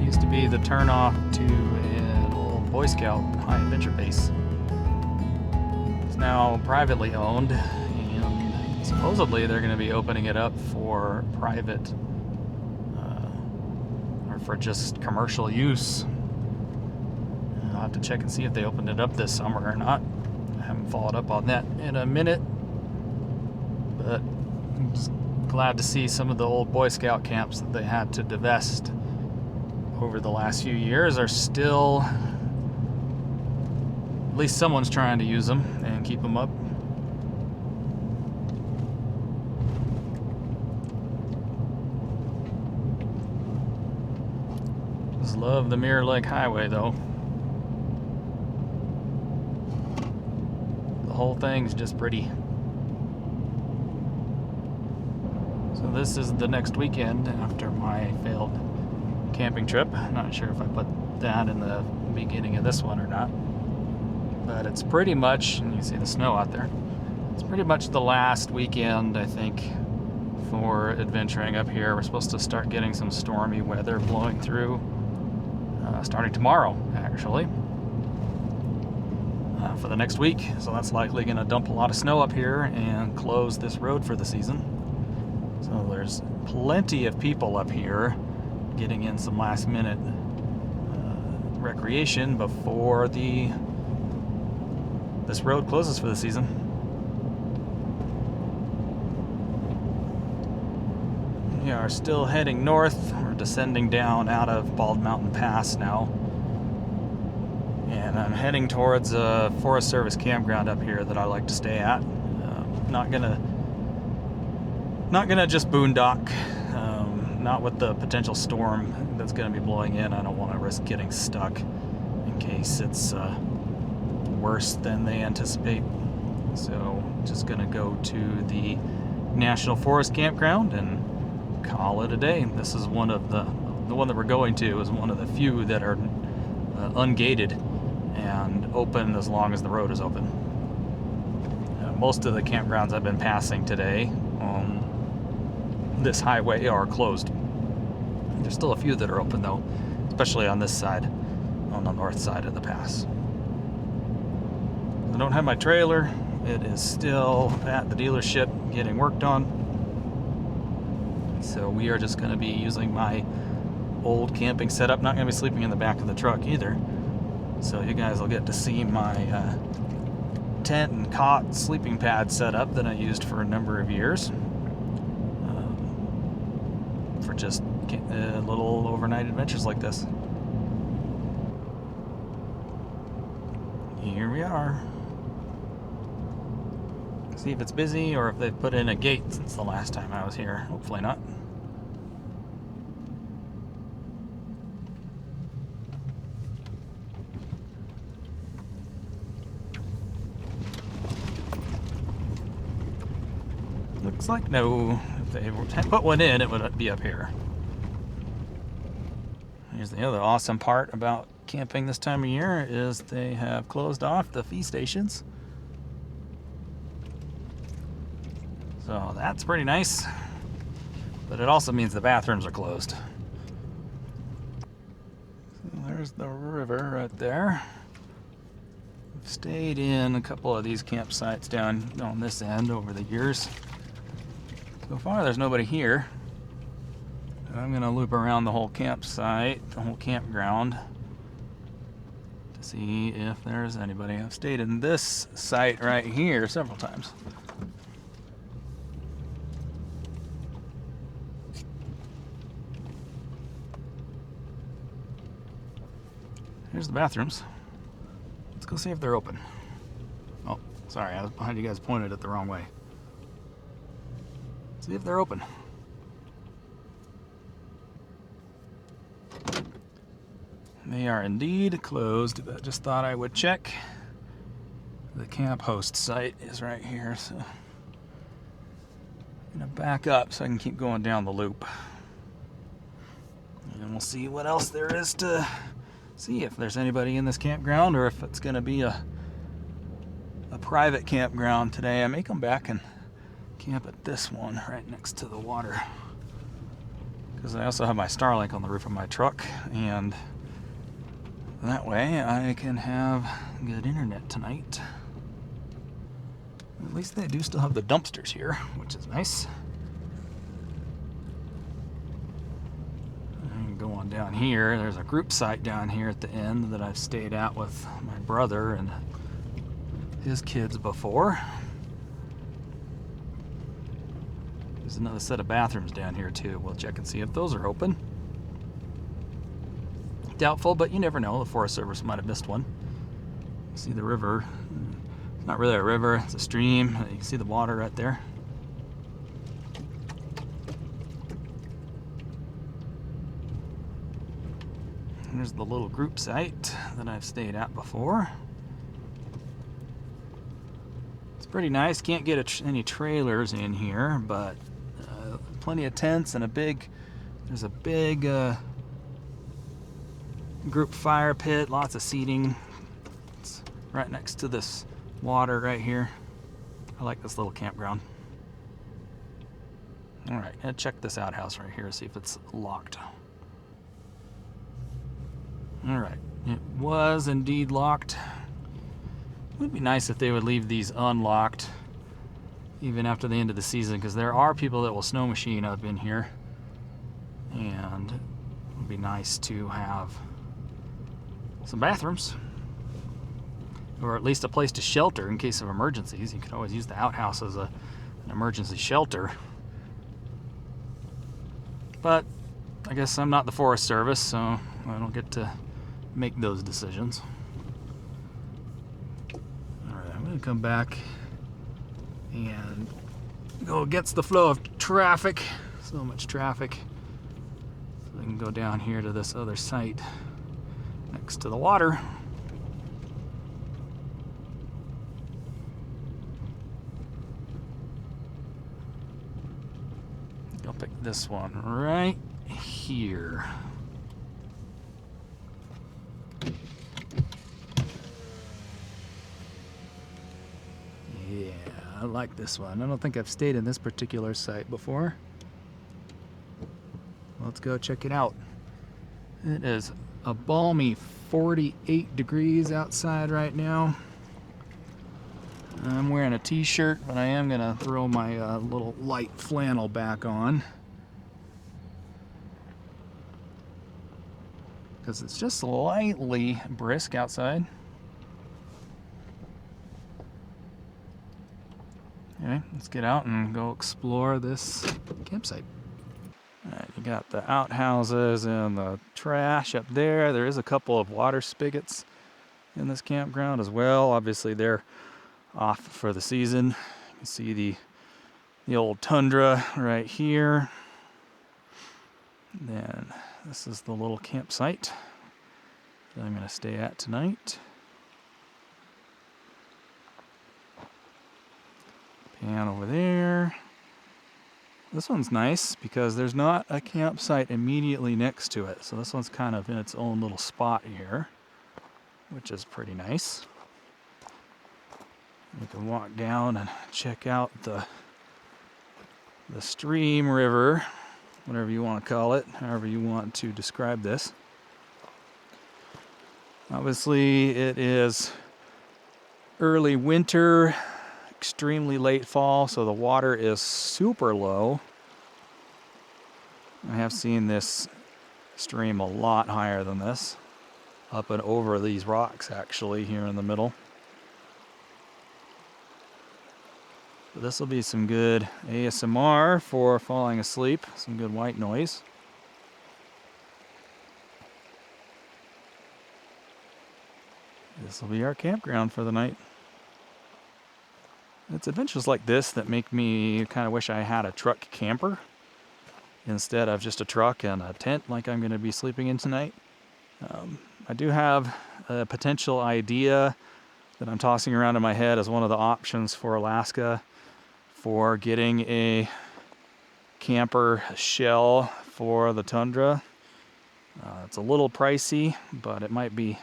used to be the turnoff to an old Boy Scout high adventure base. It's now privately owned, and supposedly they're going to be opening it up for private or for just commercial use. I'll have to check and see if they opened it up this summer or not. I haven't followed up on that in a minute, but I'm just glad to see some of the old Boy Scout camps that they had to divest over the last few years are still, at least someone's trying to use them and keep them up. Just love the Mirror Lake Highway though. The whole thing's just pretty. So this is the next weekend after my failed camping trip. I'm not sure if I put that in the beginning of this one or not. But it's pretty much, and you see the snow out there, it's pretty much the last weekend, I think, for adventuring up here. We're supposed to start getting some stormy weather blowing through, starting tomorrow, actually, for the next week. So that's likely going to dump a lot of snow up here and close this road for the season. So there's plenty of people up here getting in some last minute recreation before this road closes for the season. We are still heading north. We're descending down out of Bald Mountain Pass now, and I'm heading towards a Forest Service campground up here that I like to stay at. Not gonna just boondock. Not with the potential storm that's going to be blowing in. I don't want to risk getting stuck in case it's worse than they anticipate. So just going to go to the National Forest Campground and call it a day. This is one of the one that we're going to is one of the few that are ungated and open as long as the road is open. Most of the campgrounds I've been passing today this highway are closed. There's still a few that are open though, especially on this side, on the north side of the pass. I don't have my trailer. It is still at the dealership getting worked on. So we are just going to be using my old camping setup. Not going to be sleeping in the back of the truck either. So you guys will get to see my tent and cot sleeping pad setup that I used for a number of years. For just little overnight adventures like this. Here we are. See if it's busy or if they've put in a gate since the last time I was here. Hopefully not. Looks like no. If they put one in, it would be up here. Here's the other awesome part about camping this time of year is they have closed off the fee stations. So that's pretty nice. But it also means the bathrooms are closed. So there's the river right there. I've stayed in a couple of these campsites down on this end over the years. So far, there's nobody here. I'm going to loop around the whole campsite, the whole campground, to see if there's anybody. I've stayed in this site right here several times. Here's the bathrooms. Let's go see if they're open. Oh, sorry, I was behind you guys, pointed it the wrong way. See if they're open. They are indeed closed, but just thought I would check. The camp host site is right here, so I'm gonna back up so I can keep going down the loop. And we'll see what else there is to see, if there's anybody in this campground or if it's gonna be a private campground today. I may come back and camp at this one right next to the water. because I also have my Starlink on the roof of my truck, and that way I can have good internet tonight. At least they do still have the dumpsters here, which is nice. And go on down here. There's a group site down here at the end that I've stayed at with my brother and his kids before. There's another set of bathrooms down here too. We'll check and see if those are open. Doubtful, but you never know. The Forest Service might have missed one. See the river. It's not really a river, it's a stream. You can see the water right there. And there's the little group site that I've stayed at before. It's pretty nice. Can't get any trailers in here, but plenty of tents and there's a big group fire pit, lots of seating. It's right next to this water right here. I like this little campground. All right, let's check this outhouse right here, see if it's locked. All right, it was indeed locked. It would be nice if they would leave these unlocked even after the end of the season, because there are people that will snow machine up in here, and it would be nice to have some bathrooms, or at least a place to shelter in case of emergencies. You could always use the outhouse as an emergency shelter. But I guess I'm not the Forest Service, so I don't get to make those decisions. Alright, I'm going to come back and go against the flow of traffic. So much traffic. So I can go down here to this other site next to the water. I'll pick this one right here. Yeah, I like this one. I don't think I've stayed in this particular site before. Let's go check it out. It is a balmy 48 degrees outside right now. I'm wearing a t-shirt, but I am gonna throw my little light flannel back on, because it's just slightly brisk outside. Okay, let's get out and go explore this campsite. Alright, you got the outhouses and the trash up there. There is a couple of water spigots in this campground as well. Obviously they're off for the season. You can see the old tundra right here. Then this is the little campsite that I'm going to stay at tonight. Pan over there. This one's nice because there's not a campsite immediately next to it. So this one's kind of in its own little spot here, which is pretty nice. You can walk down and check out the stream, river, whatever you want to call it, however you want to describe this. Obviously it is early winter, extremely late fall, so the water is super low. I have seen this stream a lot higher than this, up and over these rocks actually here in the middle. But this will be some good ASMR for falling asleep, some good white noise. This will be our campground for the night. It's adventures like this that make me kind of wish I had a truck camper instead of just a truck and a tent like I'm going to be sleeping in tonight. I do have a potential idea that I'm tossing around in my head as one of the options for Alaska for getting a camper shell for the tundra. It's a little pricey, but it might be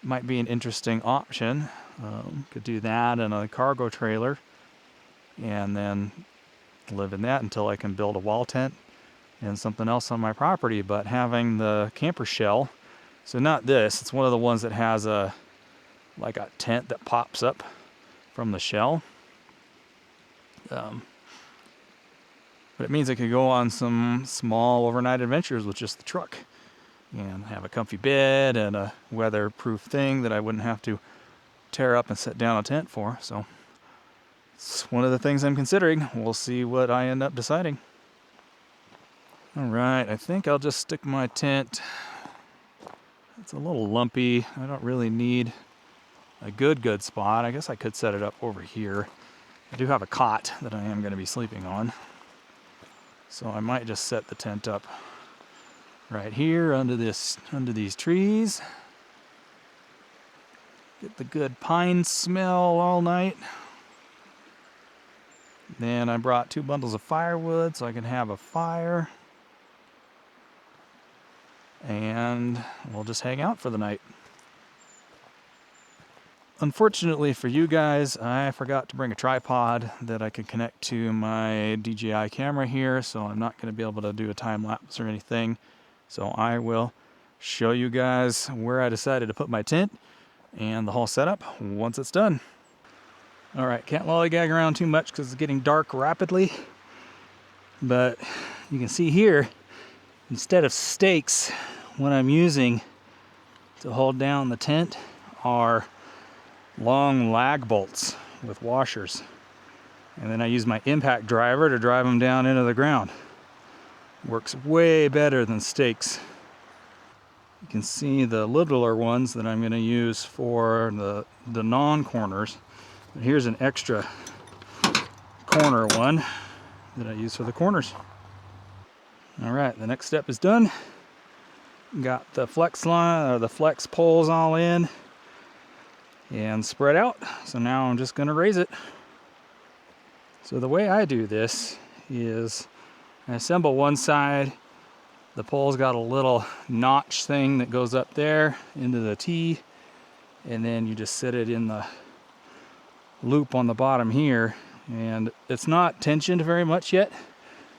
an interesting option. Could do that in a cargo trailer and then live in that until I can build a wall tent and something else on my property, but having the camper shell, so not this, it's one of the ones that has like a tent that pops up from the shell. But it means I could go on some small overnight adventures with just the truck and have a comfy bed and a weatherproof thing that I wouldn't have to tear up and set down a tent for. So it's one of the things I'm considering. We'll see what I end up deciding. All right, I think I'll just stick my tent. It's a little lumpy. I don't really need a good spot. I guess I could set it up over here. I do have a cot that I am going to be sleeping on, so I might just set the tent up right here under these trees. Get the good pine smell all night. Then I brought 2 bundles of firewood so I can have a fire. And we'll just hang out for the night. Unfortunately for you guys, I forgot to bring a tripod that I can connect to my DJI camera here, so I'm not going to be able to do a time lapse or anything. So I will show you guys where I decided to put my tent and the whole setup once it's done. All right, can't lollygag around too much because it's getting dark rapidly. But you can see here, instead of stakes, what I'm using to hold down the tent are long lag bolts with washers. And then I use my impact driver to drive them down into the ground. Works way better than stakes. You can see the littler ones that I'm going to use for the non-corners. But here's an extra corner one that I use for the corners. All right, the next step is done. Got the flex line or the flex poles all in and spread out. So now I'm just going to raise it. So the way I do this is I assemble one side. The pole's got a little notch thing that goes up there into the T, and then you just set it in the loop on the bottom here, and it's not tensioned very much yet.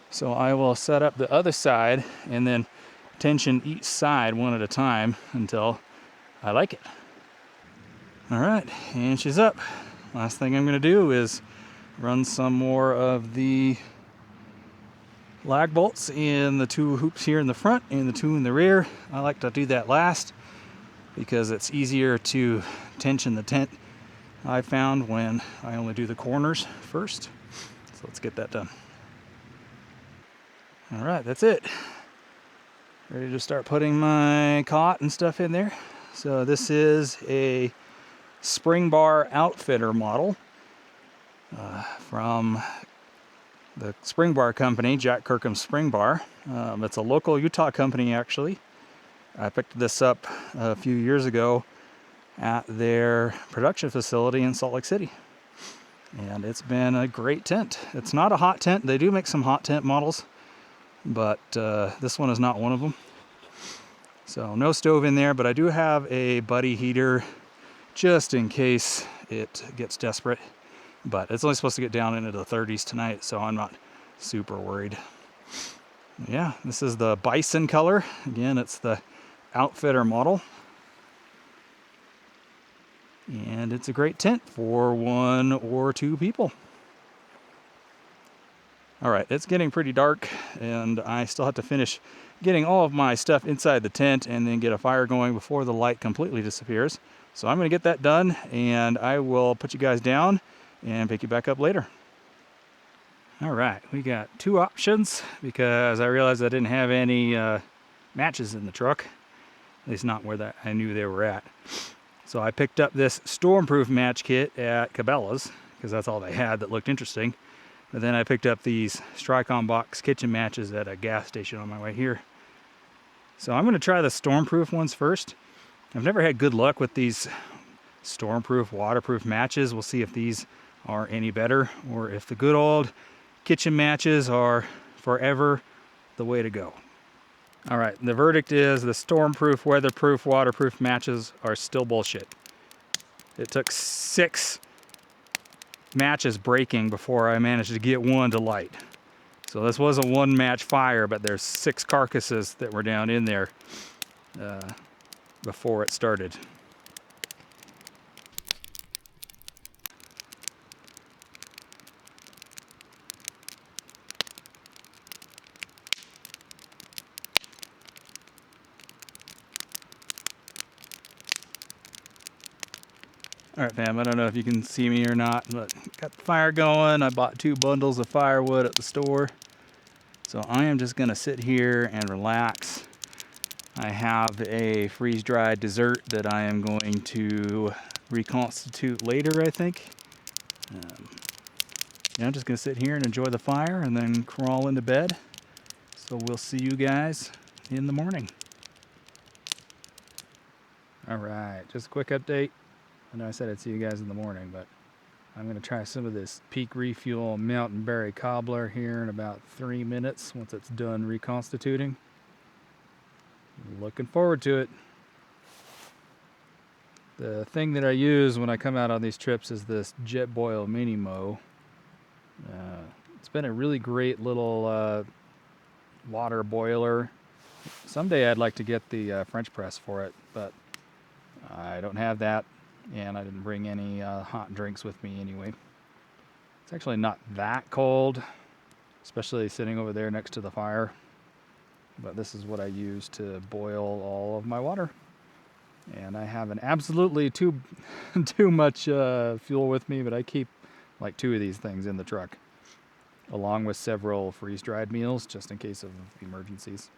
So I will set up the other side and then tension each side one at a time until I like it. All right, and she's up. Last thing I'm going to do is run some more of the lag bolts in the 2 hoops here in the front and the 2 in the rear. I like to do that last because it's easier to tension the tent, I found, when I only do the corners first. So let's get that done. All right, that's it. Ready to start putting my cot and stuff in there. So this is a spring bar outfitter model from the spring bar company, Jack Kirkham's Spring Bar. It's a local Utah company, actually. I picked this up a few years ago at their production facility in Salt Lake City. And it's been a great tent. It's not a hot tent. They do make some hot tent models, but this one is not one of them. So no stove in there, but I do have a buddy heater just in case it gets desperate. But it's only supposed to get down into the 30s tonight, so I'm not super worried. Yeah, this is the bison color. Again, it's the outfitter model. And it's a great tent for 1 or 2 people. All right, it's getting pretty dark, and I still have to finish getting all of my stuff inside the tent and then get a fire going before the light completely disappears. So I'm going to get that done, and I will put you guys down and pick you back up later. All right, we got 2 options because I realized I didn't have any matches in the truck, at least not where I knew they were at. So I picked up this stormproof match kit at Cabela's because that's all they had that looked interesting. But then I picked up these Stricon box kitchen matches at a gas station on my way here. So I'm going to try the stormproof ones first. I've never had good luck with these stormproof, waterproof matches. We'll see if these are any better or if the good old kitchen matches are forever the way to go. All right, the verdict is the stormproof, weatherproof, waterproof matches are still bullshit. It took 6 matches breaking before I managed to get one to light. So this was a one-match fire, but there's 6 carcasses that were down in there before it started. All right, fam, I don't know if you can see me or not, but got the fire going. I bought 2 bundles of firewood at the store. So I am just gonna sit here and relax. I have a freeze-dried dessert that I am going to reconstitute later, I think. Yeah, I'm just gonna sit here and enjoy the fire and then crawl into bed. So we'll see you guys in the morning. All right, just a quick update. I know I said I'd see you guys in the morning, but I'm going to try some of this Peak Refuel Mountain Berry Cobbler here in about 3 minutes once it's done reconstituting. Looking forward to it. The thing that I use when I come out on these trips is this Jetboil Mini Mow. It's been a really great little water boiler. Someday I'd like to get the French press for it, but I don't have that. And I didn't bring any hot drinks with me anyway. It's actually not that cold, especially sitting over there next to the fire. But this is what I use to boil all of my water. And I have an absolutely too much fuel with me, but I keep like 2 of these things in the truck, along with several freeze-dried meals just in case of emergencies.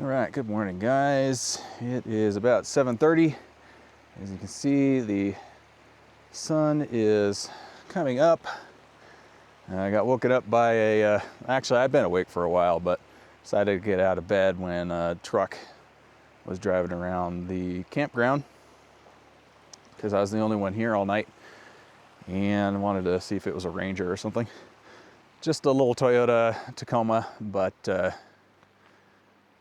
All right, good morning, guys. It is about 7:30. As you can see, the sun is coming up. I got woken up by a, actually I've been awake for a while, but decided to get out of bed when a truck was driving around the campground because I was the only one here all night and wanted to see if it was a Ranger or something. Just a little Toyota Tacoma, but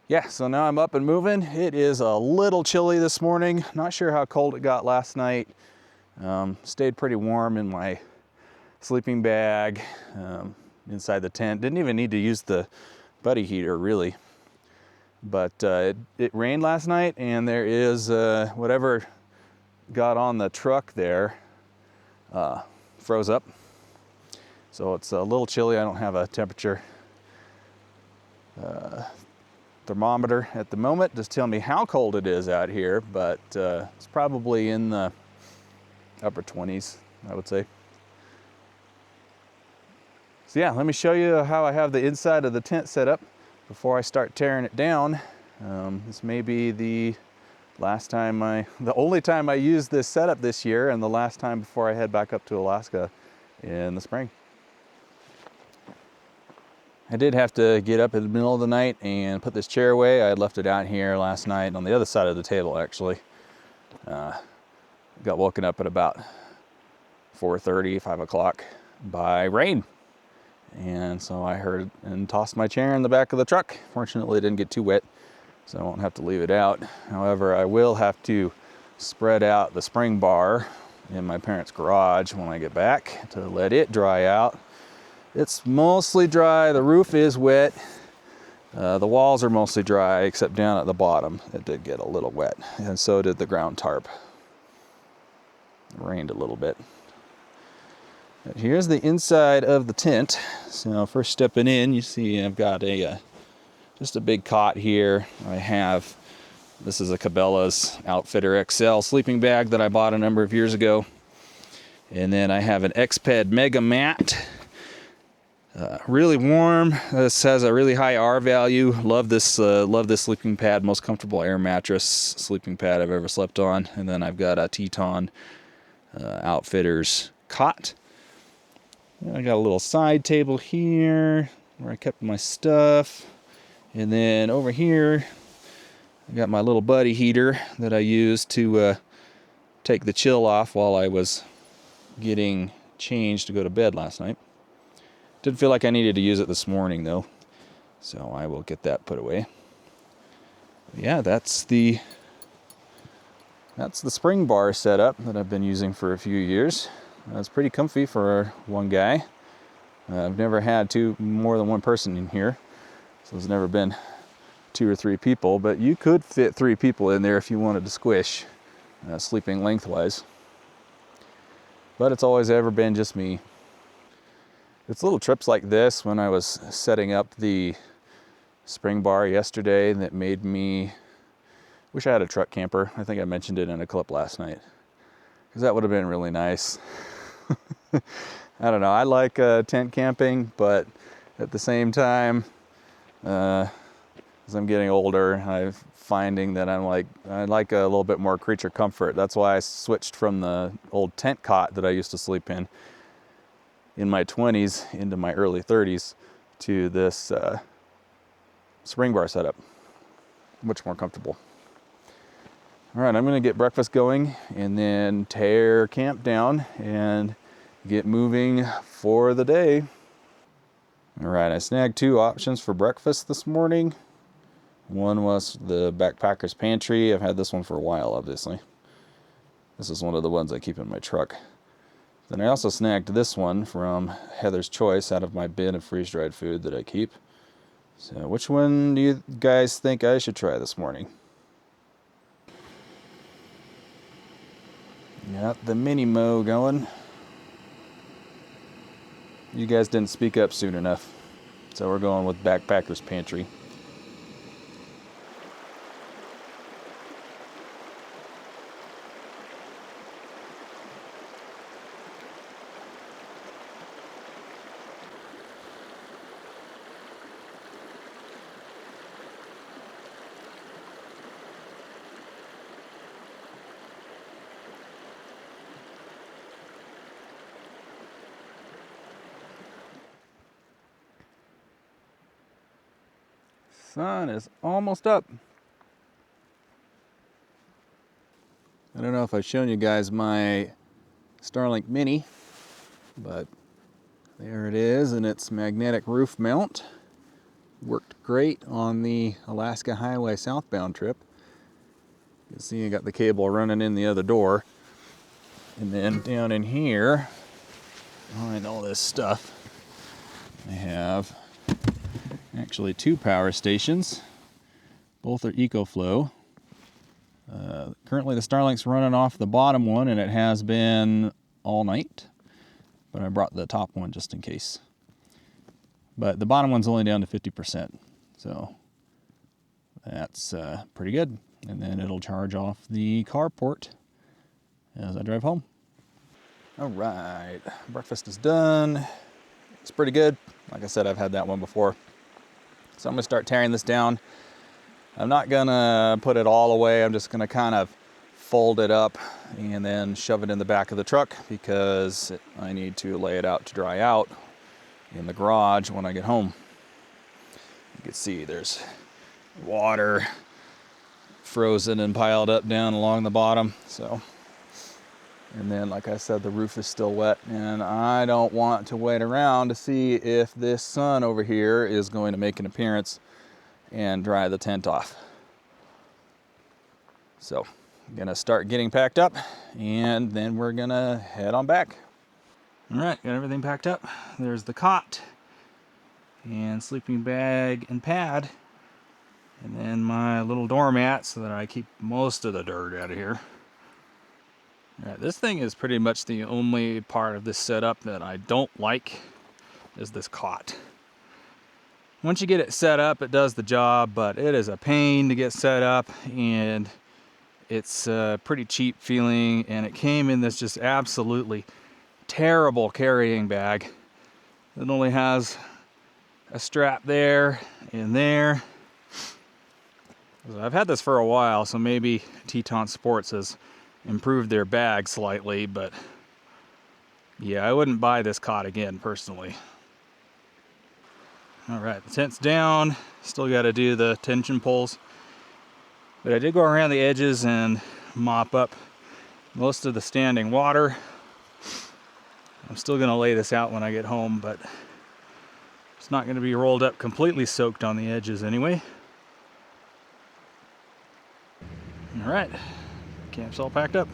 yeah, so now I'm up and moving. It is a little chilly this morning. Not sure how cold it got last night. Stayed pretty warm in my sleeping bag inside the tent. Didn't even need to use the buddy heater really. But it rained last night, and there is whatever got on the truck there froze up. So it's a little chilly. I don't have a temperature thermometer at the moment to tell me how cold it is out here, but it's probably in the upper 20s, I would say. So yeah, let me show you how I have the inside of the tent set up before I start tearing it down. This may be the only time I use this setup this year, and the last time before I head back up to Alaska in the spring. I did have to get up in the middle of the night and put this chair away. I had left it out here last night on the other side of the table, actually. Got woken up at about 4:30, 5 o'clock by rain. And so I heard and tossed my chair in the back of the truck. Fortunately, it didn't get too wet, so I won't have to leave it out. However, I will have to spread out the spring bar in my parents' garage when I get back to let it dry out. It's mostly dry. The roof is wet. The walls are mostly dry, except down at the bottom. It did get a little wet, and so did the ground tarp. It rained a little bit. But here's the inside of the tent. So first stepping in, you see I've got just a big cot here. This is a Cabela's Outfitter XL sleeping bag that I bought a number of years ago. And then I have an Xped Mega Mat. Really warm. This has a really high R value. Love this sleeping pad. Most comfortable air mattress sleeping pad I've ever slept on. And then I've got a Teton Outfitters cot. I got a little side table here where I kept my stuff. And then over here, I got my little buddy heater that I used to take the chill off while I was getting changed to go to bed last night. Didn't feel like I needed to use it this morning though, so I will get that put away. Yeah, that's the spring bar setup that I've been using for a few years. It's pretty comfy for one guy. I've never had more than one person in here, so there's never been 2 or 3 people, but you could fit 3 people in there if you wanted to squish, sleeping lengthwise. But it's always ever been just me. It's little trips like this when I was setting up the spring bar yesterday that made me wish I had a truck camper. I think I mentioned it in a clip last night, because that would have been really nice. I don't know, I like tent camping, but at the same time, as I'm getting older, I'm finding that I like a little bit more creature comfort. That's why I switched from the old tent cot that I used to sleep in my 20s into my early 30s to this spring bar setup. Much more comfortable. All right, I'm gonna get breakfast going and then tear camp down and get moving for the day. All right, I snagged 2 options for breakfast this morning. One was the backpacker's pantry. I've had this one for a while, obviously. This is one of the ones I keep in my truck. Then I also snagged this one from Heather's Choice out of my bin of freeze-dried food that I keep. So which one do you guys think I should try this morning? Got the mini mo going. You guys didn't speak up soon enough, so we're going with Backpacker's Pantry. Sun is almost up. I don't know if I've shown you guys my Starlink Mini, but there it is in its magnetic roof mount. Worked great on the Alaska Highway southbound trip. You can see I got the cable running in the other door. And then down in here, behind all this stuff, I have actually 2 power stations. Both are EcoFlow. Currently the Starlink's running off the bottom one, and it has been all night, but I brought the top one just in case. But the bottom one's only down to 50%, so that's pretty good. And then it'll charge off the carport as I drive home. All right, breakfast is done. It's pretty good. Like I said, I've had that one before. So I'm gonna start tearing this down. I'm not gonna put it all away. I'm just gonna kind of fold it up and then shove it in the back of the truck because I need to lay it out to dry out in the garage when I get home. You can see there's water frozen and piled up down along the bottom. And then, like I said, the roof is still wet, and I don't want to wait around to see if this sun over here is going to make an appearance and dry the tent off. So I'm gonna start getting packed up, and then we're gonna head on back. All right, got everything packed up. There's the cot and sleeping bag and pad, and then my little doormat so that I keep most of the dirt out of here. All right, this thing is pretty much the only part of this setup that I don't like is this cot. Once you get it set up, it does the job, but it is a pain to get set up, and it's pretty cheap feeling, and it came in this just absolutely terrible carrying bag. It only has a strap there and there. I've had this for a while, so maybe Teton Sports has improved their bag slightly, but Yeah, I wouldn't buy this cot again, personally. All right, the tent's down. Still got to do the tension poles. But I did go around the edges and mop up most of the standing water. I'm still going to lay this out when I get home, but it's not going to be rolled up completely soaked on the edges anyway. All right, camp's all packed up.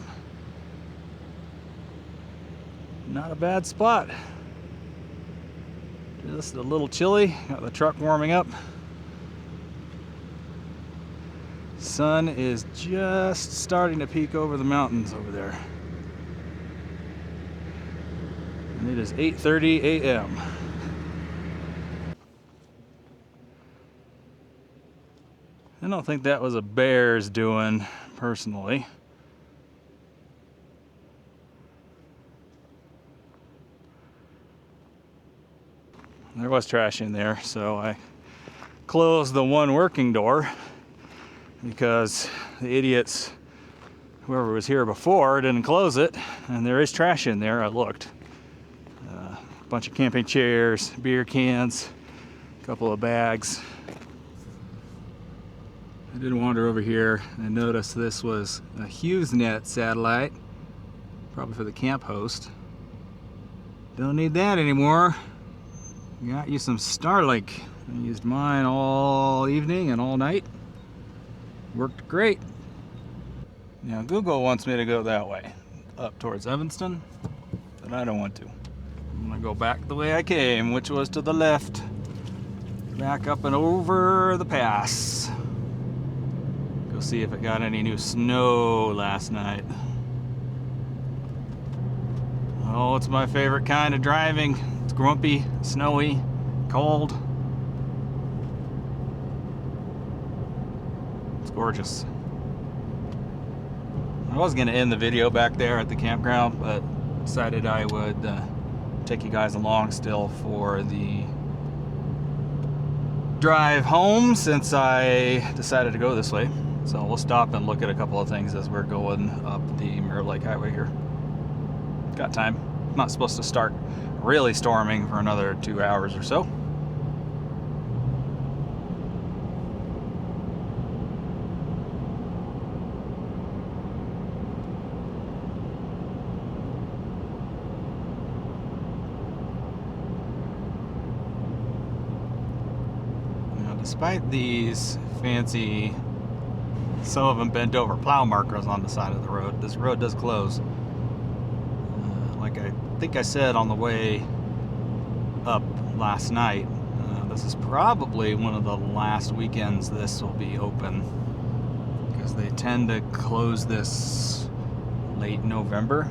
Not a bad spot. Just a little chilly, got the truck warming up. Sun is just starting to peek over the mountains over there. And it is 8:30 a.m. I don't think that was a bear's doing, personally. There was trash in there, so I closed the one working door because the idiots, whoever was here before, didn't close it, and there is trash in there. I looked. A bunch of camping chairs, beer cans, a couple of bags. I did wander over here and notice this was a HughesNet satellite, probably for the camp host. Don't need that anymore. Got you some Starlink. I used mine all evening and all night. Worked great. Now Google wants me to go that way, up towards Evanston, but I don't want to. I'm gonna go back the way I came, which was to the left. Back up and over the pass. Go see if it got any new snow last night. Oh, it's my favorite kind of driving. It's grumpy, snowy, cold. It's gorgeous. I was going to end the video back there at the campground, but decided I would take you guys along still for the drive home since I decided to go this way. So we'll stop and look at a couple of things as we're going up the Mirror Lake Highway here. Got time. Not supposed to start really storming for another 2 hours or so. Now, despite these fancy, some of them bent over plow markers on the side of the road, this road does close. Like I think I said on the way up last night, this is probably one of the last weekends this will be open, because they tend to close this late November,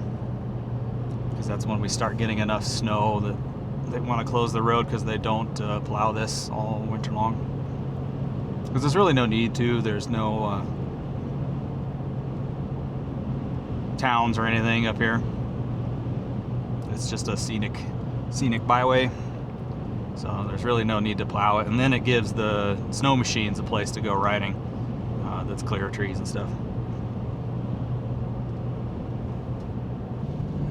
because that's when we start getting enough snow that they want to close the road, because they don't plow this all winter long. Because there's really no need to. There's no towns or anything up here. It's just a scenic byway, so there's really no need to plow it. And then it gives the snow machines a place to go riding that's clear of trees and stuff.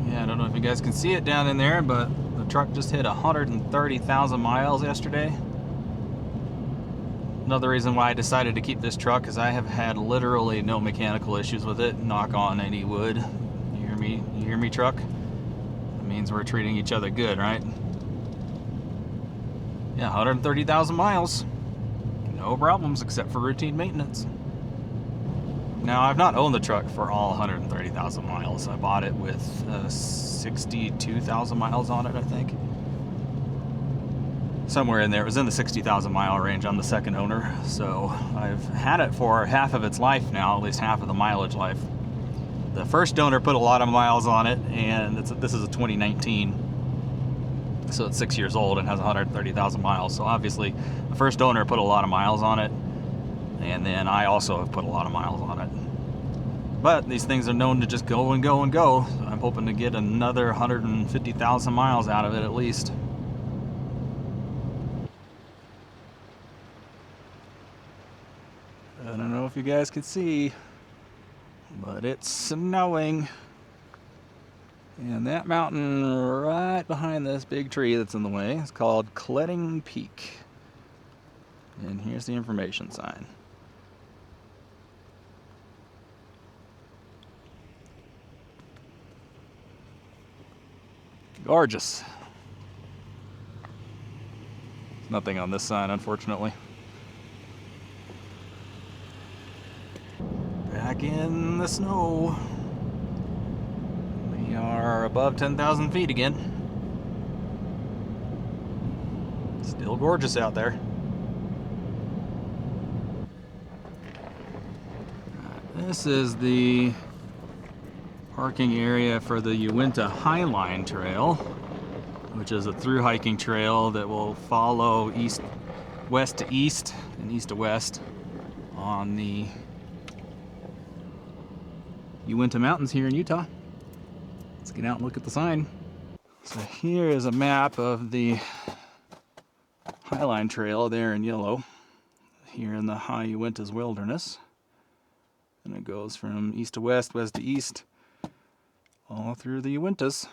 Yeah, I don't know if you guys can see it down in there, but the truck just hit 130,000 miles yesterday. Another reason why I decided to keep this truck is I have had literally no mechanical issues with it. Knock on any wood. You hear me? You hear me, truck? Means we're treating each other good, right? Yeah, 130,000 miles. No problems except for routine maintenance. Now, I've not owned the truck for all 130,000 miles. I bought it with 62,000 miles on it, I think. Somewhere in there. It was in the 60,000 mile range. I'm the second owner, so I've had it for half of its life now, at least half of the mileage life. The first owner put a lot of miles on it, and this is a 2019, so it's 6 years old and has 130,000 miles. So obviously, the first owner put a lot of miles on it, and then I also have put a lot of miles on it. But these things are known to just go and go and go. So I'm hoping to get another 150,000 miles out of it at least. I don't know if you guys can see, but it's snowing. And that mountain right behind this big tree that's in the way is called Cletting Peak. And here's the information sign. Gorgeous. There's nothing on this sign, unfortunately. Back in the snow. We are above 10,000 feet again. Still gorgeous out there. This is the parking area for the Uinta Highline Trail, which is a through hiking trail that will follow west to east and east to west on the Uinta Mountains here in Utah. Let's get out and look at the sign. So here is a map of the Highline Trail there in yellow, here in the high Uintas wilderness. And it goes from east to west, west to east, all through the Uintas.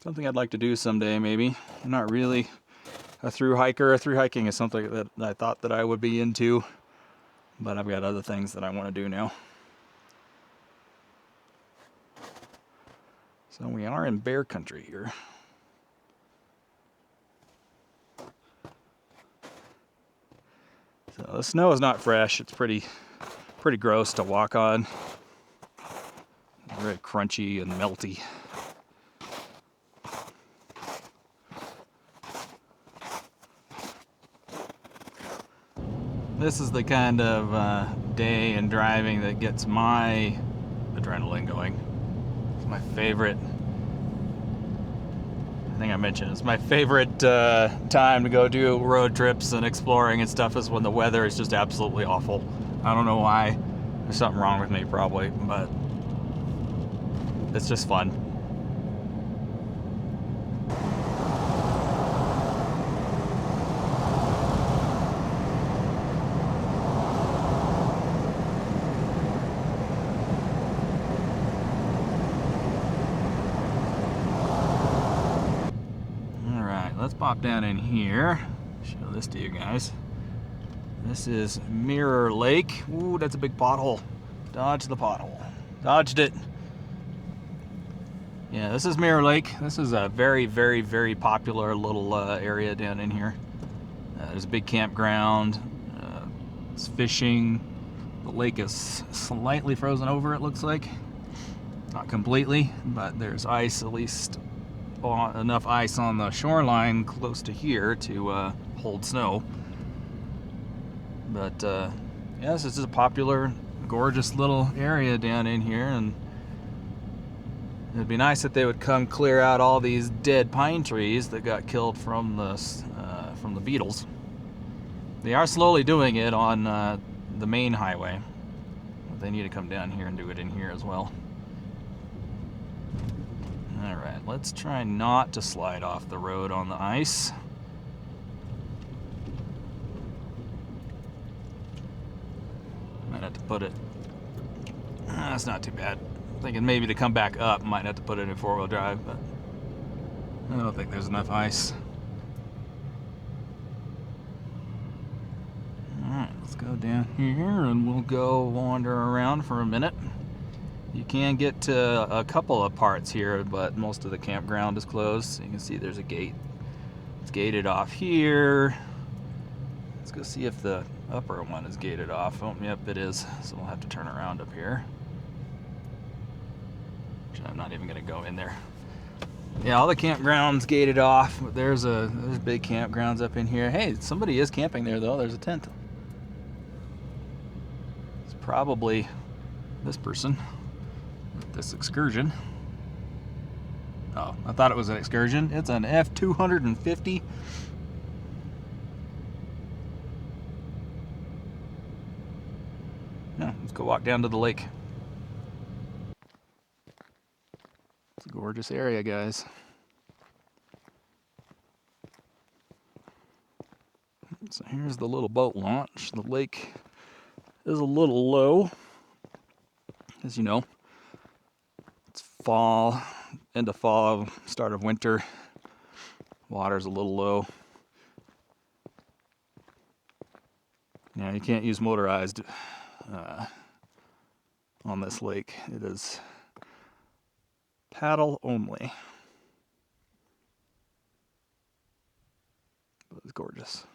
Something I'd like to do someday, maybe. I'm not really a through hiker. Through hiking is something that I thought that I would be into, but I've got other things that I want to do now. So we are in bear country here. So the snow is not fresh. It's pretty gross to walk on. Very crunchy and melty. This is the kind of day and driving that gets my adrenaline going. It's my favorite. I think I mentioned it's my favorite time to go do road trips and exploring and stuff is when the weather is just absolutely awful. I don't know why. There's something wrong with me probably, but it's just fun. Let's pop down in here, show this to you guys. This is Mirror Lake. Ooh, that's a big pothole. Dodge the pothole. Dodged it. Yeah, this is Mirror Lake. This is a very, very, very popular little area down in here. There's a big campground. It's fishing. The lake is slightly frozen over, it looks like. Not completely, but there's ice, at least enough ice on the shoreline close to here to hold snow. But yeah, this is a popular, gorgeous little area down in here, and it'd be nice if they would come clear out all these dead pine trees that got killed from the beetles. They are slowly doing it on the main highway. But they need to come down here and do it in here as well. Alright, let's try not to slide off the road on the ice. Might have to put it... That's not too bad. I'm thinking maybe to come back up, might have to put it in four-wheel drive, but I don't think there's enough ice. Alright, let's go down here and we'll go wander around for a minute. You can get to a couple of parts here, but most of the campground is closed. So you can see there's a gate. It's gated off here. Let's go see if the upper one is gated off. Oh, yep, it is. So we'll have to turn around up here. Which I'm not even going to go in there. Yeah, all the campgrounds gated off. But there's big campgrounds up in here. Hey, somebody is camping there though. There's a tent. It's probably this person. This excursion. Oh, I thought it was an excursion. It's an F-250. Yeah, let's go walk down to the lake. It's a gorgeous area, guys. So here's the little boat launch. The lake is a little low, as you know. fall, end of fall, start of winter. Water's a little low. Yeah, you can't use motorized on this lake. It is paddle only. But it's gorgeous.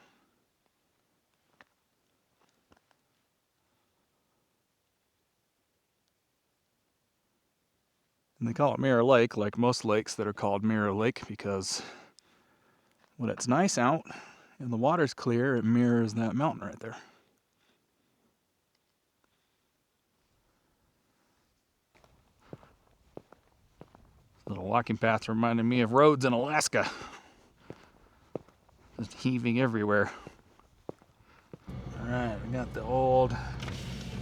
And they call it Mirror Lake, like most lakes that are called Mirror Lake, because when it's nice out and the water's clear, it mirrors that mountain right there. Little walking path reminded me of roads in Alaska. Just heaving everywhere. Alright, we got the old,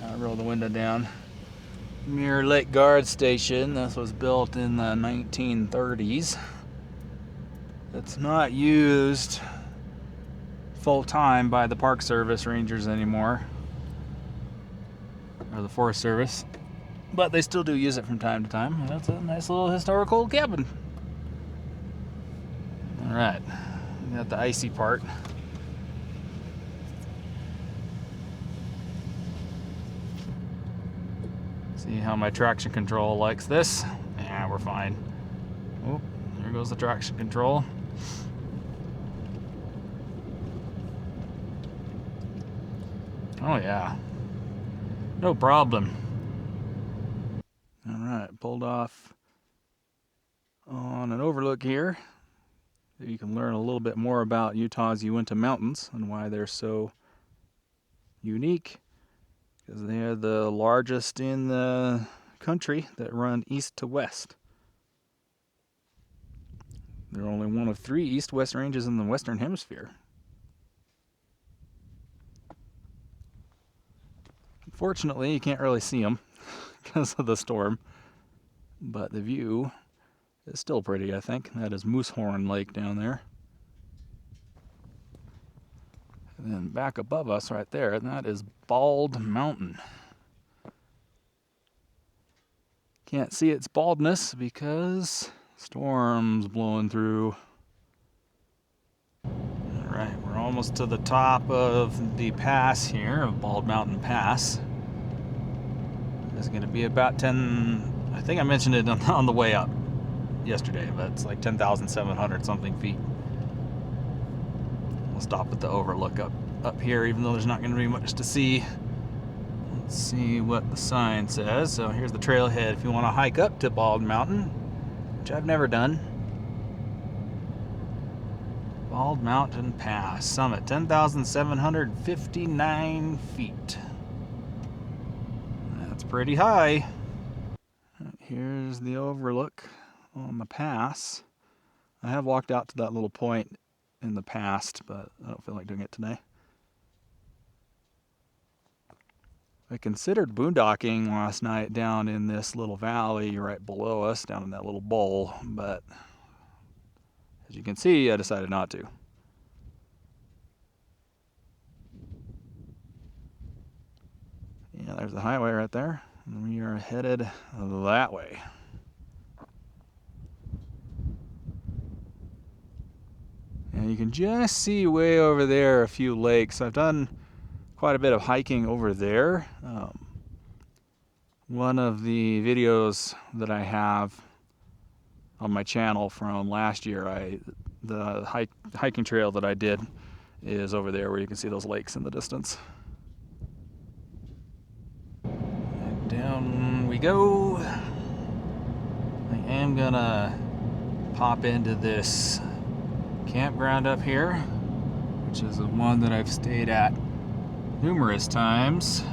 I'll roll the window down, Mirror Lake Guard Station. This was built in the 1930s. It's not used full-time by the Park Service rangers anymore, or the Forest Service, but they still do use it from time to time. And that's a nice little historical cabin. Alright, we got the icy part. See how my traction control likes this? Yeah, we're fine. Oh, there goes the traction control. Oh yeah, no problem. All right, pulled off on an overlook here. You can learn a little bit more about Utah's Uinta Mountains and why they're so unique, because they are the largest in the country that run east to west. They're only one of 3 east-west ranges in the Western Hemisphere. Fortunately, you can't really see them because of the storm, but the view is still pretty, I think. That is Moosehorn Lake down there. And then back above us right there, that is Bald Mountain. Can't see its baldness because storms blowing through. All right, we're almost to the top of the pass here, of Bald Mountain Pass. It's going to be about 10, I think I mentioned it on the way up yesterday, but it's like 10,700 something feet. We'll stop at the overlook up here, even though there's not going to be much to see. Let's see what the sign says. So here's the trailhead if you want to hike up to Bald Mountain, which I've never done. Bald Mountain Pass, summit, 10,759 feet. That's pretty high. Here's the overlook on the pass. I have walked out to that little point in the past, but I don't feel like doing it today. I considered boondocking last night down in this little valley right below us, down in that little bowl, but as you can see, I decided not to. Yeah, there's the highway right there, and we are headed that way. And you can just see way over there a few lakes. I've done quite a bit of hiking over there. One of the videos that I have on my channel from last year, the hiking trail that I did is over there where you can see those lakes in the distance. And down we go. I am gonna pop into this campground up here, which is the one that I've stayed at numerous times,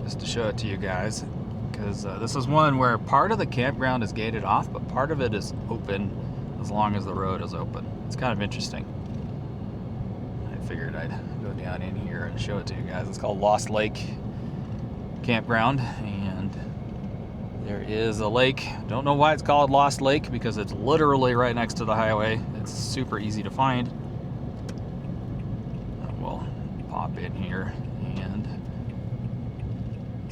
just to show it to you guys, because this is one where part of the campground is gated off, but part of it is open as long as the road is open. It's kind of interesting. I figured I'd go down in here and show it to you guys. It's called Lost Lake Campground, and there is a lake. Don't know why it's called Lost Lake, because it's literally right next to the highway. It's super easy to find. We'll pop in here and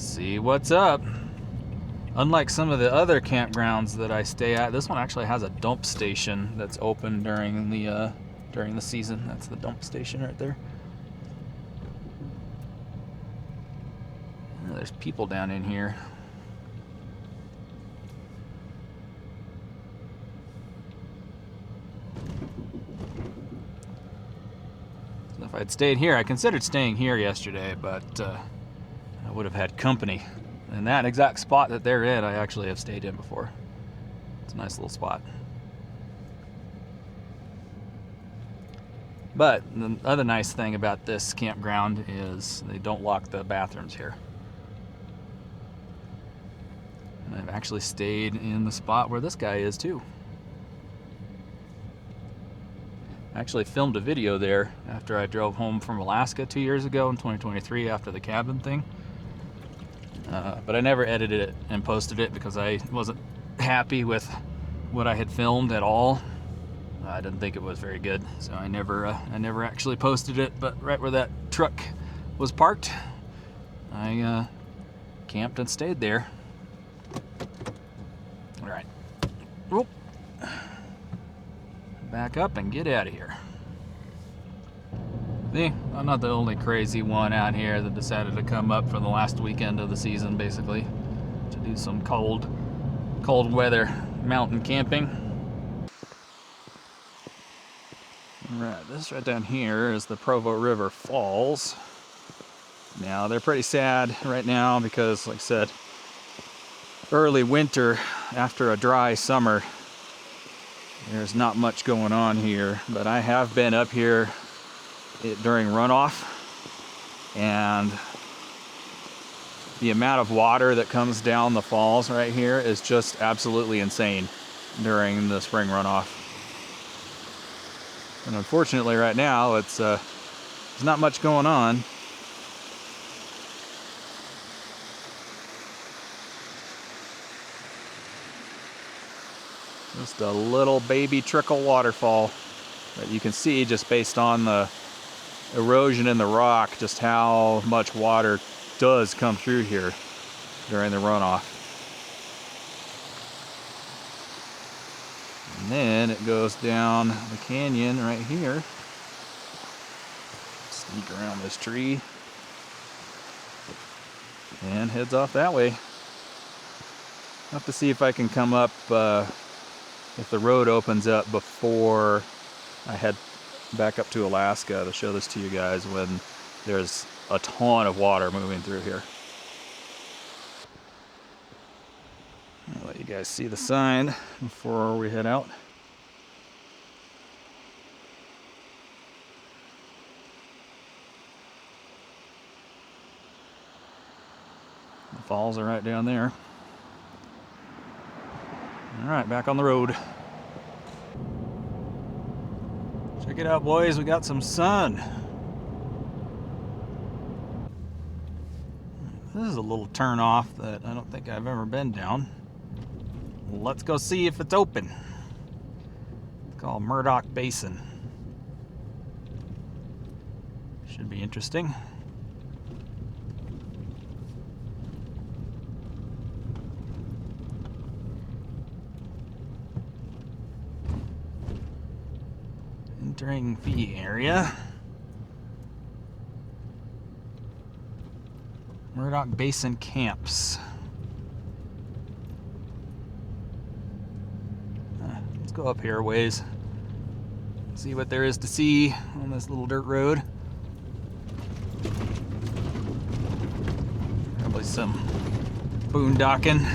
See what's up. Unlike some of the other campgrounds that I stay at, this one actually has a dump station that's open during the season. That's the dump station right there. Oh, there's people down in here. So if I'd stayed here, I considered staying here yesterday, but I would have had company. And that exact spot that they're in, I actually have stayed in before. It's a nice little spot. But the other nice thing about this campground is they don't lock the bathrooms here. And I've actually stayed in the spot where this guy is too. I actually filmed a video there after I drove home from Alaska 2 years ago in 2023 after the cabin thing. But I never edited it and posted it because I wasn't happy with what I had filmed at all. I didn't think it was very good, so I never actually posted it. But right where that truck was parked, I camped and stayed there. All right, whoop. Back up and get out of here. See, I'm not the only crazy one out here that decided to come up for the last weekend of the season, basically, to do some cold weather mountain camping. Alright, this right down here is the Provo River Falls. Now, they're pretty sad right now because, like I said, early winter after a dry summer, there's not much going on here, but I have been up here during runoff, and the amount of water that comes down the falls right here is just absolutely insane during the spring runoff. And unfortunately right now it's there's not much going on. Just a little baby trickle waterfall that you can see just based on the erosion in the rock, just how much water does come through here during the runoff. And then it goes down the canyon right here. Sneak around this tree and heads off that way. I'll have to see if I can come up if the road opens up before I head back up to Alaska to show this to you guys when there's a ton of water moving through here. I'll let you guys see the sign before we head out. The falls are right down there. All right, back on the road. Check it out, boys, we got some sun. This is a little turn off that I don't think I've ever been down. Let's go see if it's open. It's called Murdoch Basin. Should be interesting. Entering fee area. Murdoch Basin camps. Let's go up here a ways. See what there is to see on this little dirt road. Probably some boondocking.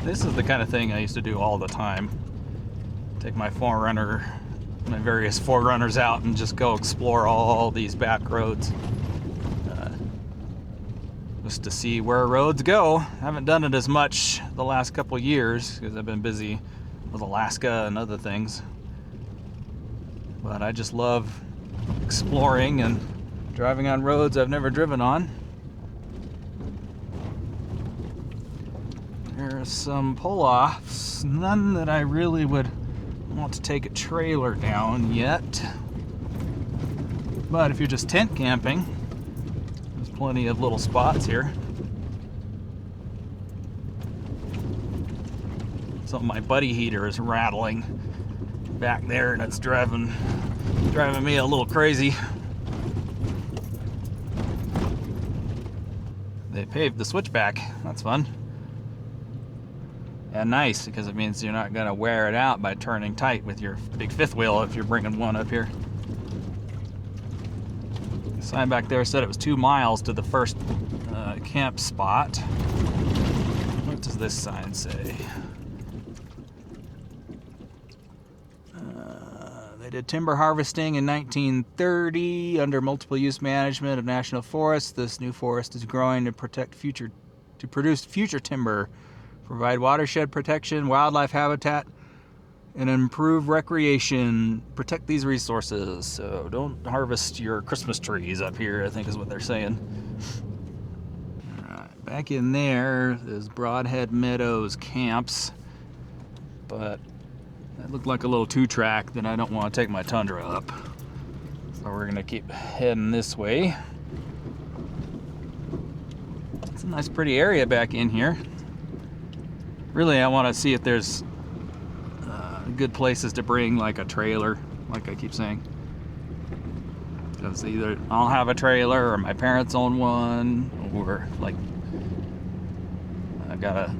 This is the kind of thing I used to do all the time. Take my various Forerunners out and just go explore all these back roads. Just to see where roads go. I haven't done it as much the last couple years because I've been busy with Alaska and other things. But I just love exploring and driving on roads I've never driven on. There are some pull-offs, none that I really would want to take a trailer down yet. But if you're just tent camping, there's plenty of little spots here. So my buddy heater is rattling back there, and it's driving me a little crazy. They paved the switchback. That's fun. And nice, because it means you're not going to wear it out by turning tight with your big fifth wheel if you're bringing one up here. The sign back there said it was 2 miles to the first camp spot. What does this sign say? They did timber harvesting in 1930 under multiple use management of national forests. This new forest is growing to produce future timber, provide watershed protection, wildlife habitat, and improve recreation. Protect these resources. So don't harvest your Christmas trees up here, I think is what they're saying. All right, back in there is Broadhead Meadows Camps, but that looked like a little 2-track that I don't want to take my Tundra up. So we're gonna keep heading this way. It's a nice pretty area back in here. Really, I want to see if there's good places to bring like a trailer, like I keep saying. Because either I'll have a trailer or my parents own one, or like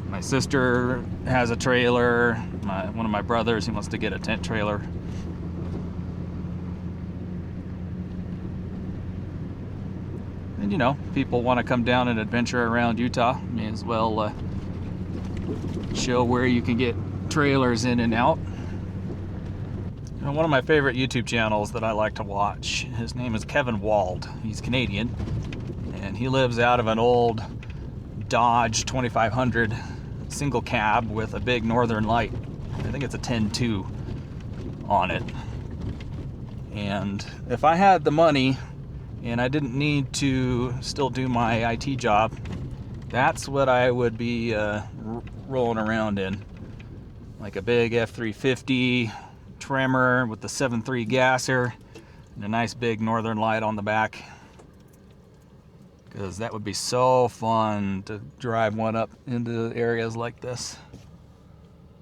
my sister has a trailer. One of my brothers, he wants to get a tent trailer. And you know, people want to come down and adventure around Utah. May as well show where you can get trailers in and out. You know, one of my favorite YouTube channels that I like to watch, his name is Kevin Wald. He's Canadian, and he lives out of an old Dodge 2500 single cab with a big northern light. I think it's a 10.2 on it. And if I had the money and I didn't need to still do my IT job, that's what I would be rolling around in. Like a big F350 Tremor with the 7.3 gasser and a nice big northern light on the back. Because that would be so fun to drive one up into areas like this.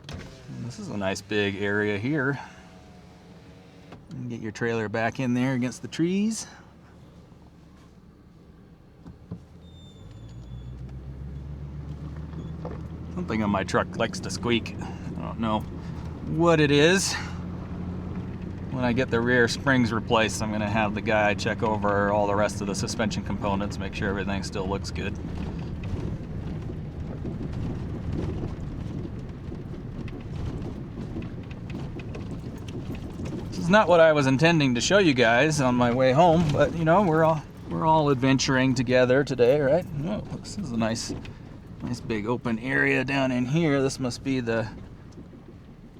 And this is a nice big area here. You can get your trailer back in there against the trees. Something on my truck likes to squeak. I don't know what it is. When I get the rear springs replaced, I'm going to have the guy check over all the rest of the suspension components, make sure everything still looks good. This is not what I was intending to show you guys on my way home, but you know, we're all adventuring together today, right? Oh, this is a nice big open area down in here. This must be the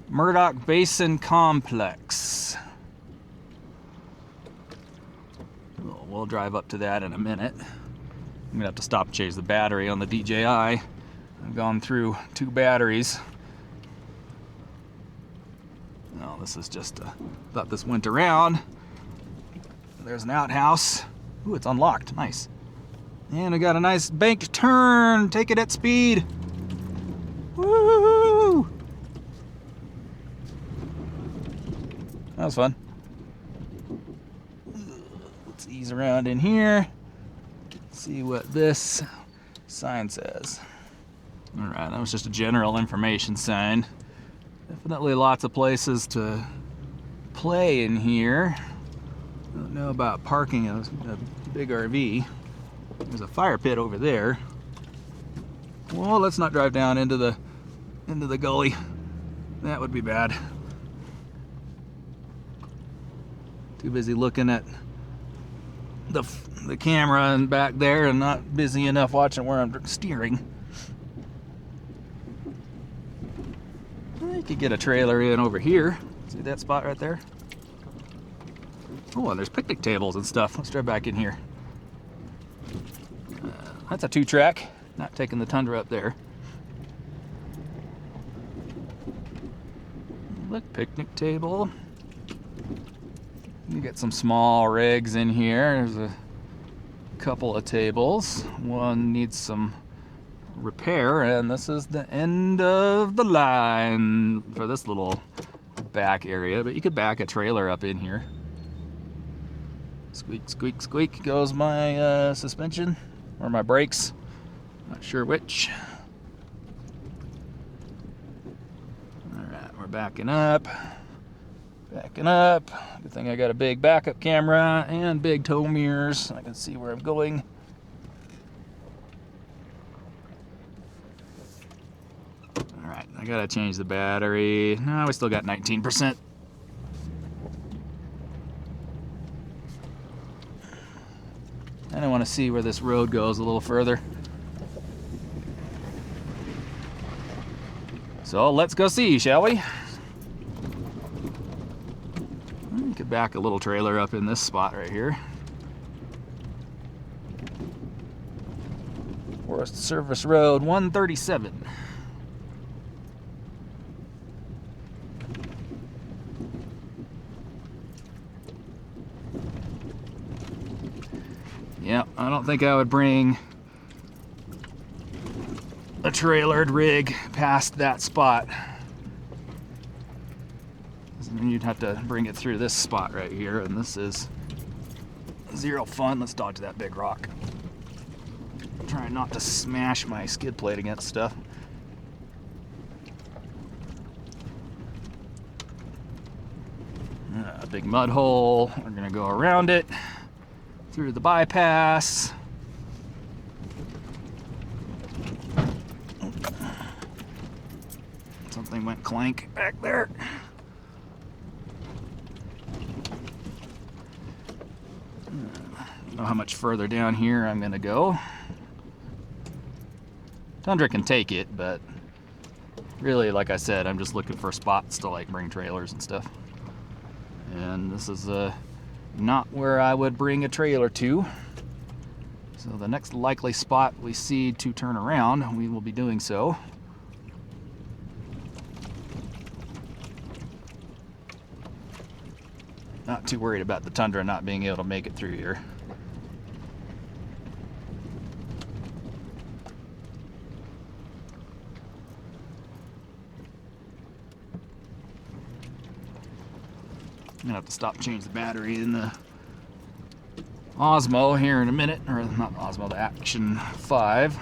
Murdoch Basin Complex. We'll drive up to that in a minute. I'm gonna have to stop and change the battery on the DJI. I've gone through 2 batteries. No, this is just thought this went around. There's an outhouse. Ooh, it's unlocked. Nice. And I got a nice banked turn. Take it at speed. Woo! That was fun. Let's ease around in here. See what this sign says. All right, that was just a general information sign. Definitely lots of places to play in here. I don't know about parking a big RV. There's a fire pit over there. Well, let's not drive down into the gully. That would be bad. Too busy looking at the camera and back there, and not busy enough watching where I'm steering. You could get a trailer in over here. See that spot right there? Oh, and there's picnic tables and stuff. Let's drive back in here. That's a 2-track. Not taking the Tundra up there. Look, picnic table. You get some small rigs in here. There's a couple of tables. One needs some repair, and this is the end of the line for this little back area, but you could back a trailer up in here. Squeak, squeak, squeak goes my suspension, or my brakes, not sure which. Alright, we're backing up. Good thing I got a big backup camera and big tow mirrors. I can see where I'm going. Alright, I gotta change the battery. No, we still got 19%. And I want to see where this road goes a little further. So let's go see, shall we? We could back a little trailer up in this spot right here. Forest Service Road 137. Yeah, I don't think I would bring a trailered rig past that spot. Then you'd have to bring it through this spot right here, and this is zero fun. Let's dodge that big rock. I'm trying not to smash my skid plate against stuff. A big mud hole. We're gonna go around it through the bypass. Something went clank back there. I don't know how much further down here I'm gonna go. Tundra can take it, but really, like I said, I'm just looking for spots to like bring trailers and stuff. And this is not where I would bring a trailer to. So the next likely spot we see to turn around, we will be doing so. Not too worried about the Tundra not being able to make it through here. I'm gonna have to stop and change the battery in the Osmo here in a minute, or not Osmo, the Action 5.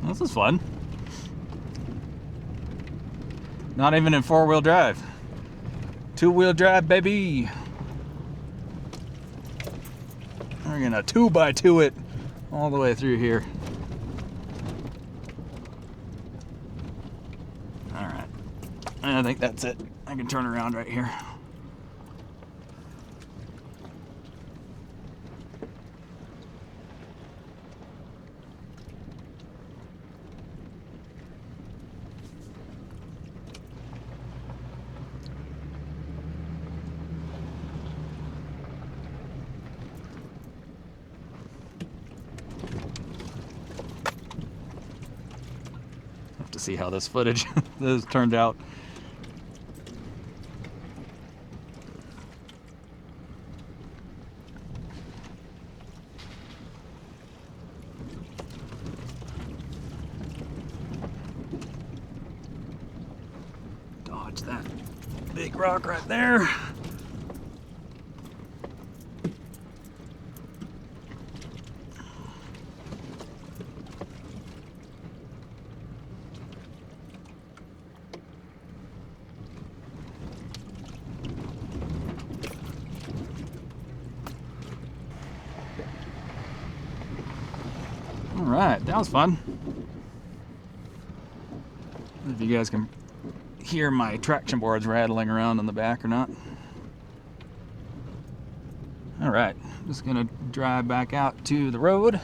This is fun. Not even in four-wheel drive. Two-wheel drive, baby. We're gonna 2x2 it all the way through here. All right, I think that's it. I can turn around right here. To see how this footage has turned out. Dodge that big rock right there. Alright, that was fun. I don't know if you guys can hear my traction boards rattling around in the back or not. Alright, just gonna drive back out to the road.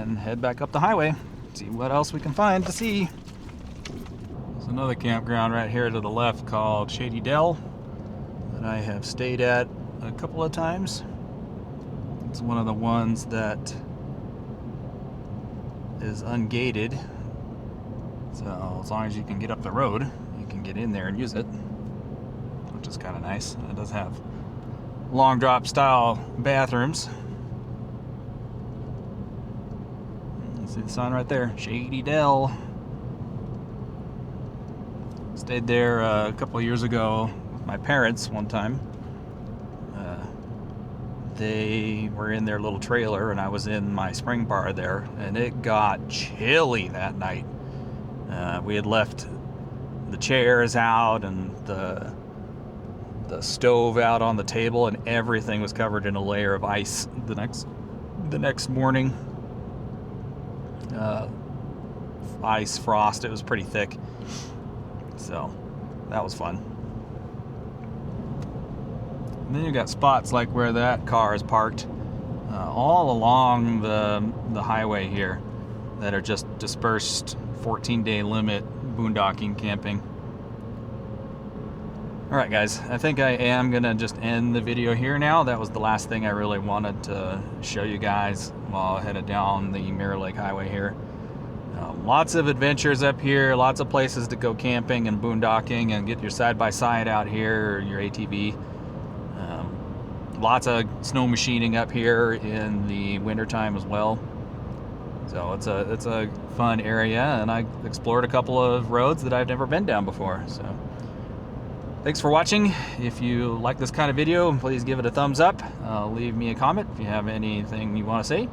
and head back up the highway, see what else we can find to see. There's another campground right here to the left called Shady Dell that I have stayed at a couple of times. It's one of the ones that is ungated, so as long as you can get up the road, you can get in there and use it, which is kind of nice. It does have long drop style bathrooms. You see the sign right there, Shady Dell. Stayed there a couple of years ago with my parents one time. They were in their little trailer and I was in my spring bar there, and it got chilly that night. We had left the chairs out and the stove out on the table, and everything was covered in a layer of ice the next morning. Ice frost, it was pretty thick, so that was fun. And then you got spots like where that car is parked all along the highway here that are just dispersed 14-day limit boondocking camping. Alright guys, I think I am gonna just end the video here now. That was the last thing I really wanted to show you guys while headed down the Mirror Lake Highway here. Lots of adventures up here, lots of places to go camping and boondocking and get your side-by-side out here, or your ATV. Lots of snow machining up here in the wintertime as well. So it's a fun area, and I explored a couple of roads that I've never been down before. So thanks for watching. If you like this kind of video, please give it a thumbs up. Leave me a comment if you have anything you want to say.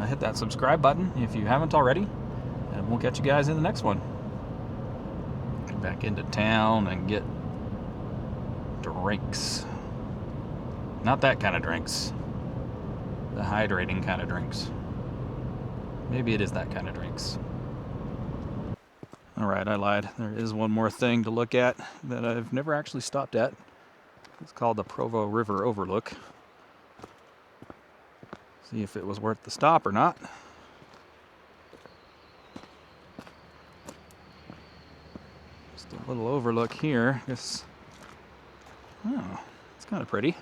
Hit that subscribe button if you haven't already, and we'll catch you guys in the next one. Get back into town and get drinks. Not that kind of drinks. The hydrating kind of drinks. Maybe it is that kind of drinks. Alright, I lied. There is one more thing to look at that I've never actually stopped at. It's called the Provo River Overlook. See if it was worth the stop or not. Just a little overlook here. Guess. Oh, it's kind of pretty.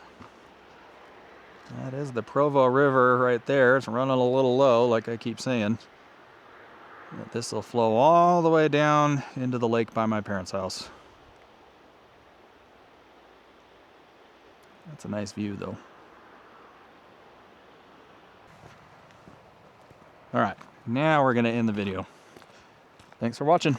That is the Provo River right there. It's running a little low, like I keep saying. But this will flow all the way down into the lake by my parents' house. That's a nice view, though. All right, now we're going to end the video. Thanks for watching.